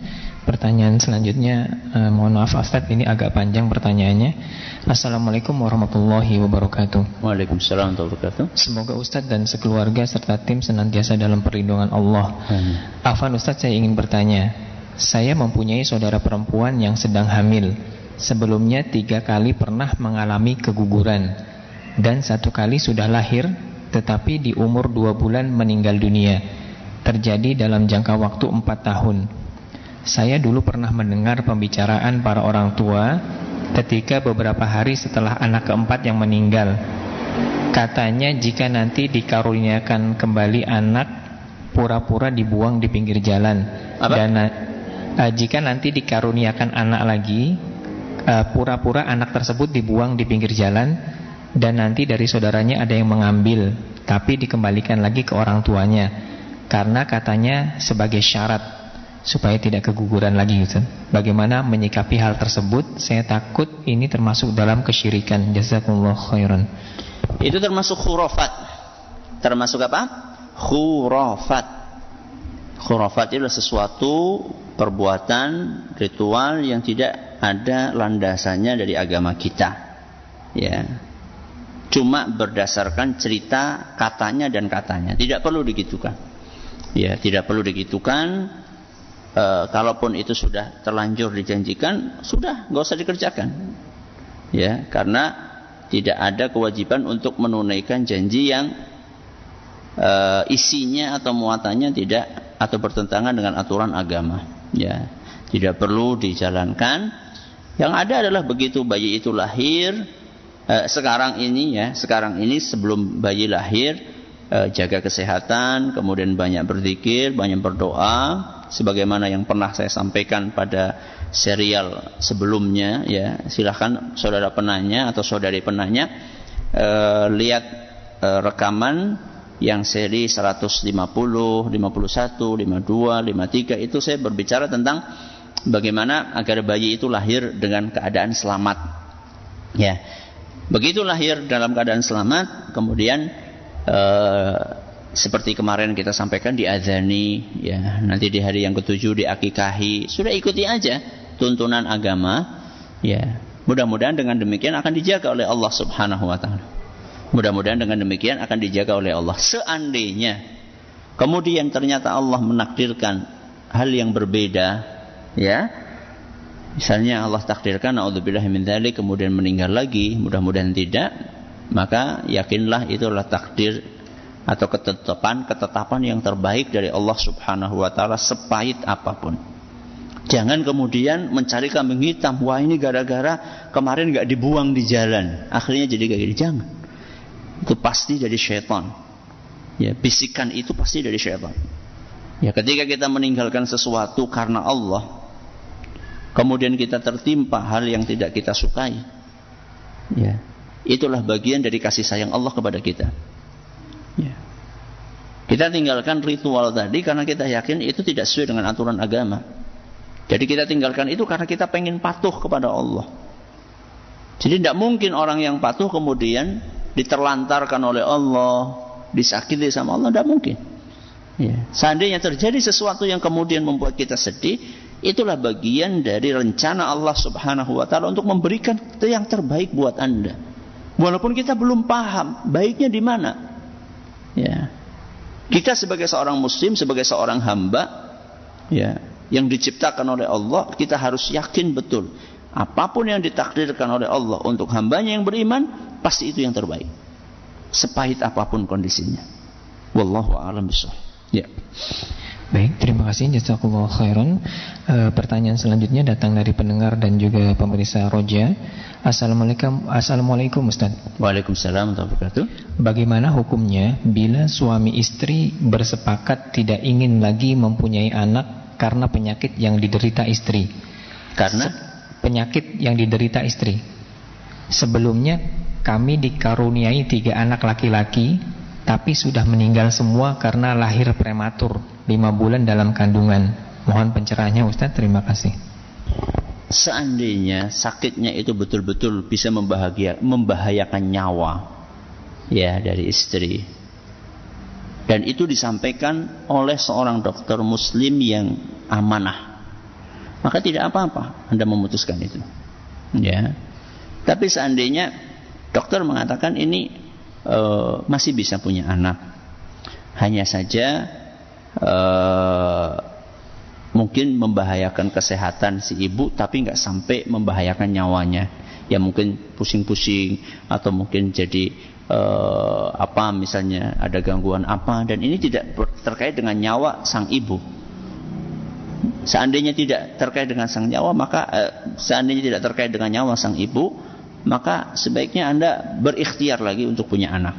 Pertanyaan selanjutnya, mohon maaf Ustaz, ini agak panjang pertanyaannya. Assalamualaikum warahmatullahi wabarakatuh. Waalaikumsalam warahmatullahi wabarakatuh. Semoga Ustaz dan sekeluarga serta tim senantiasa dalam perlindungan Allah. Afwan Ustaz, saya ingin bertanya. Saya mempunyai saudara perempuan yang sedang hamil. Sebelumnya 3 kali pernah mengalami keguguran, dan 1 kali sudah lahir, tetapi di umur 2 bulan meninggal dunia. Terjadi dalam jangka waktu 4 tahun. Saya dulu pernah mendengar pembicaraan para orang tua ketika beberapa hari setelah anak keempat yang meninggal. Katanya jika nanti dikaruniakan kembali anak, pura-pura dibuang di pinggir jalan. Dan jika nanti dikaruniakan anak lagi, pura-pura anak tersebut dibuang di pinggir jalan, dan nanti dari saudaranya ada yang mengambil, tapi dikembalikan lagi ke orang tuanya. Karena katanya sebagai syarat supaya tidak keguguran lagi gitu. Bagaimana menyikapi hal tersebut? Saya takut ini termasuk dalam kesyirikan. Jazakumullah khairan. Itu termasuk khurafat. Termasuk apa? khurafat. Khurafat itu adalah sesuatu perbuatan ritual yang tidak ada landasannya dari agama kita. Ya. Cuma berdasarkan cerita katanya dan katanya. Tidak perlu digitukan. Ya, tidak perlu digitukan. Kalaupun itu sudah terlanjur dijanjikan, sudah enggak usah dikerjakan. Ya, karena tidak ada kewajiban untuk menunaikan janji yang isinya atau muatannya tidak atau bertentangan dengan aturan agama. Ya, tidak perlu dijalankan. Yang ada adalah begitu bayi itu lahir, sekarang ini sebelum bayi lahir, jaga kesehatan, kemudian banyak berzikir, banyak berdoa, sebagaimana yang pernah saya sampaikan pada serial sebelumnya. Ya, silahkan saudara penanya atau saudari penanya lihat rekaman yang seri 150, 51, 52, 53 itu saya berbicara tentang bagaimana agar bayi itu lahir dengan keadaan selamat. Ya, begitu lahir dalam keadaan selamat, kemudian seperti kemarin kita sampaikan diadzani, ya, nanti di hari yang ke-7 diakikahi. Sudah ikuti aja tuntunan agama. Ya, mudah-mudahan dengan demikian akan dijaga oleh Allah Subhanahu wa taala. Mudah-mudahan dengan demikian akan dijaga oleh Allah. Seandainya kemudian ternyata Allah menakdirkan hal yang berbeda, ya, misalnya Allah takdirkan naudzubillahi min dzalik kemudian meninggal lagi, mudah-mudahan tidak, maka yakinlah itulah takdir atau ketetapan yang terbaik dari Allah Subhanahu wa taala, sepahit apapun. Jangan kemudian mencari kambing hitam. Wah, ini gara-gara kemarin enggak dibuang di jalan, akhirnya jadi kayak gini. Jangan. Itu pasti dari syaitan. Ya, bisikan itu pasti dari syaitan. Ya, ketika kita meninggalkan sesuatu karena Allah, kemudian kita tertimpa hal yang tidak kita sukai, ya, itulah bagian dari kasih sayang Allah kepada kita. Ya. Kita tinggalkan ritual tadi karena kita yakin itu tidak sesuai dengan aturan agama. Jadi kita tinggalkan itu karena kita pengen patuh kepada Allah. Jadi tidak mungkin orang yang patuh kemudian diterlantarkan oleh Allah, disakiti sama Allah, tidak mungkin. Ya. Seandainya terjadi sesuatu yang kemudian membuat kita sedih, itulah bagian dari rencana Allah Subhanahu wa taala untuk memberikan yang terbaik buat Anda. Walaupun kita belum paham baiknya di mana. Ya. Kita sebagai seorang muslim, sebagai seorang hamba, ya, yang diciptakan oleh Allah, kita harus yakin betul apapun yang ditakdirkan oleh Allah untuk hambanya yang beriman, pasti itu yang terbaik. Sepahit apapun kondisinya. Wallahu a'lam bishawab. Ya. Baik, terima kasih, jazakallahu khairan. Pertanyaan selanjutnya datang dari pendengar dan juga pemirsa Roja. Assalamualaikum Ustaz. Waalaikumsalam warahmatullahi wabarakatuh. Bagaimana hukumnya bila suami istri bersepakat tidak ingin lagi mempunyai anak karena penyakit yang diderita istri? Penyakit yang diderita istri. Sebelumnya kami dikaruniai 3 anak laki-laki, tapi sudah meninggal semua karena lahir prematur 5 bulan dalam kandungan. Mohon pencerahannya Ustaz, terima kasih. Seandainya sakitnya itu betul-betul bisa membahayakan nyawa, ya, dari istri, dan itu disampaikan oleh seorang dokter muslim yang amanah, maka tidak apa-apa Anda memutuskan itu, ya. Tapi seandainya dokter mengatakan ini masih bisa punya anak, hanya saja mungkin membahayakan kesehatan si ibu, tapi nggak sampai membahayakan nyawanya, ya mungkin pusing-pusing atau mungkin jadi misalnya ada gangguan apa, dan ini tidak terkait dengan nyawa sang ibu. Seandainya tidak terkait dengan sang nyawa, maka seandainya tidak terkait dengan nyawa sang ibu, maka sebaiknya Anda berikhtiar lagi untuk punya anak.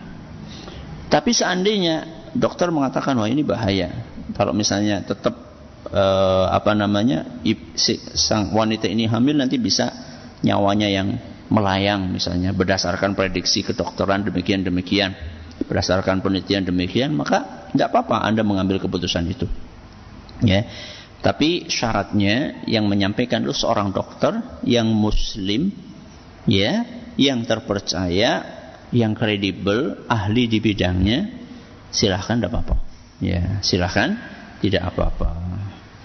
Tapi seandainya dokter mengatakan wah ini bahaya, kalau misalnya tetap sang wanita ini hamil, nanti bisa nyawanya yang melayang misalnya, berdasarkan prediksi kedokteran demikian, berdasarkan penelitian demikian, maka tidak apa-apa Anda mengambil keputusan itu, ya. Tapi syaratnya yang menyampaikan itu seorang dokter yang muslim, ya, yang terpercaya, yang kredibel, ahli di bidangnya. Silahkan, tidak apa-apa. ya silahkan, tidak apa-apa.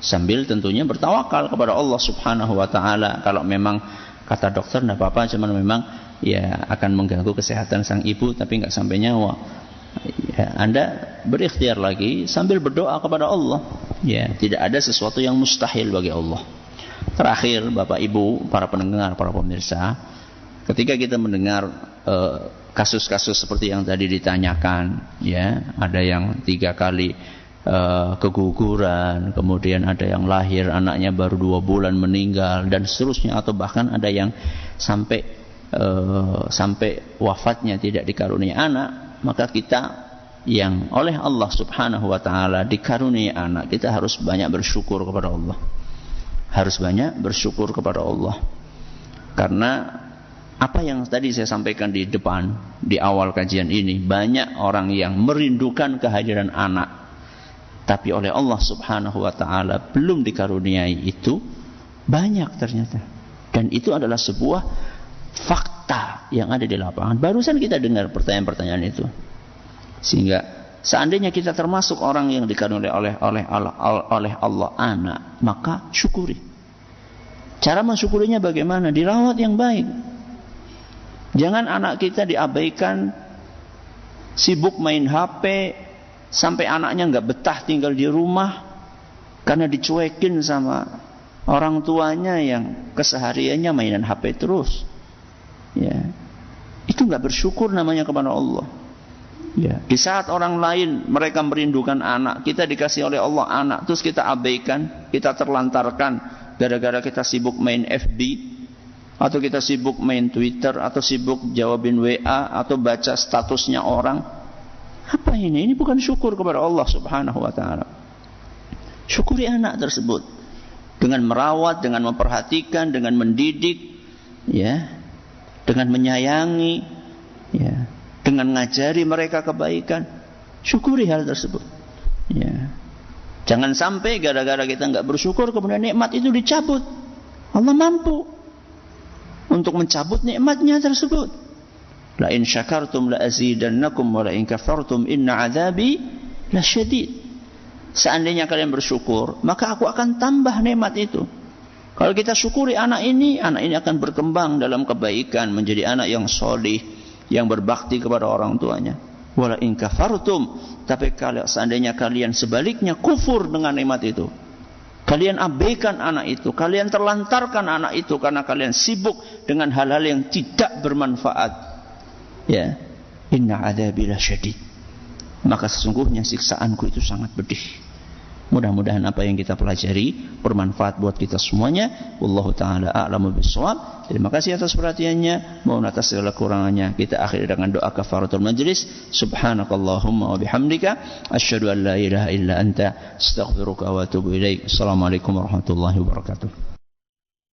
Sambil tentunya bertawakal kepada Allah Subhanahu wa taala. Kalau memang kata dokter tidak apa-apa, cuman memang ya akan mengganggu kesehatan sang ibu tapi nggak sampai nyawa. Ya, Anda berikhtiar lagi sambil berdoa kepada Allah. Ya, tidak ada sesuatu yang mustahil bagi Allah. Terakhir, Bapak Ibu, para pendengar, para pemirsa, ketika kita mendengar kasus-kasus seperti yang tadi ditanyakan, ya, ada yang 3 kali keguguran, kemudian ada yang lahir anaknya baru 2 bulan meninggal dan seterusnya, atau bahkan ada yang sampai wafatnya tidak dikaruniai anak, maka kita yang oleh Allah Subhanahu wa taala dikaruniai anak, kita harus banyak bersyukur kepada Allah. Harus banyak bersyukur kepada Allah. Karena apa yang tadi saya sampaikan di depan, di awal kajian ini, banyak orang yang merindukan kehadiran anak, tapi oleh Allah Subhanahu wa taala belum dikaruniai itu, banyak ternyata. Dan itu adalah sebuah fakta yang ada di lapangan. Barusan kita dengar pertanyaan-pertanyaan itu. Sehingga seandainya kita termasuk orang yang dikaruniai oleh Allah anak, maka syukuri. Cara mensyukurinya bagaimana? Dirawat yang baik. Jangan anak kita diabaikan, sibuk main HP, sampai anaknya nggak betah tinggal di rumah karena dicuekin sama orang tuanya yang kesehariannya mainan HP terus. Ya, itu nggak bersyukur namanya kepada Allah. Ya. Di saat orang lain mereka merindukan anak, kita dikasih oleh Allah anak, terus kita abaikan, kita terlantarkan gara-gara kita sibuk main FB, atau kita sibuk main Twitter, atau sibuk jawabin WA, atau baca statusnya orang. Apa ini? Ini bukan syukur kepada Allah Subhanahu wa taala. Syukuri anak tersebut dengan merawat, dengan memperhatikan, dengan mendidik, ya, dengan menyayangi, ya, dengan ngajari mereka kebaikan. Syukuri hal tersebut. Ya. Jangan sampai gara-gara kita enggak bersyukur kemudian nikmat itu dicabut. Allah mampu untuk mencabut nikmatnya tersebut. La in syakartum la azidannakum wa la in kafartum inna adzabi lasyadid. Seandainya kalian bersyukur, maka aku akan tambah nikmat itu. Kalau kita syukuri anak ini akan berkembang dalam kebaikan, menjadi anak yang solih, yang berbakti kepada orang tuanya. Wala in kafartum, tapi kalau seandainya kalian sebaliknya kufur dengan nikmat itu, kalian abaikan anak itu, kalian terlantarkan anak itu karena kalian sibuk dengan hal-hal yang tidak bermanfaat, ya, inna adzabi lasyadid, maka sesungguhnya siksaanku itu sangat pedih. Mudah-mudahan apa yang kita pelajari bermanfaat buat kita semuanya. Wallahu taala a'lamu bissawab. Terima kasih atas perhatiannya. Mohon atas segala kurangannya kita akhiri dengan doa kafaratul majlis. Subhanakallahumma wa bihamdika asyhadu an la ilaha illa anta astaghfiruka wa atubu ilaik. Assalamualaikum warahmatullahi wabarakatuh.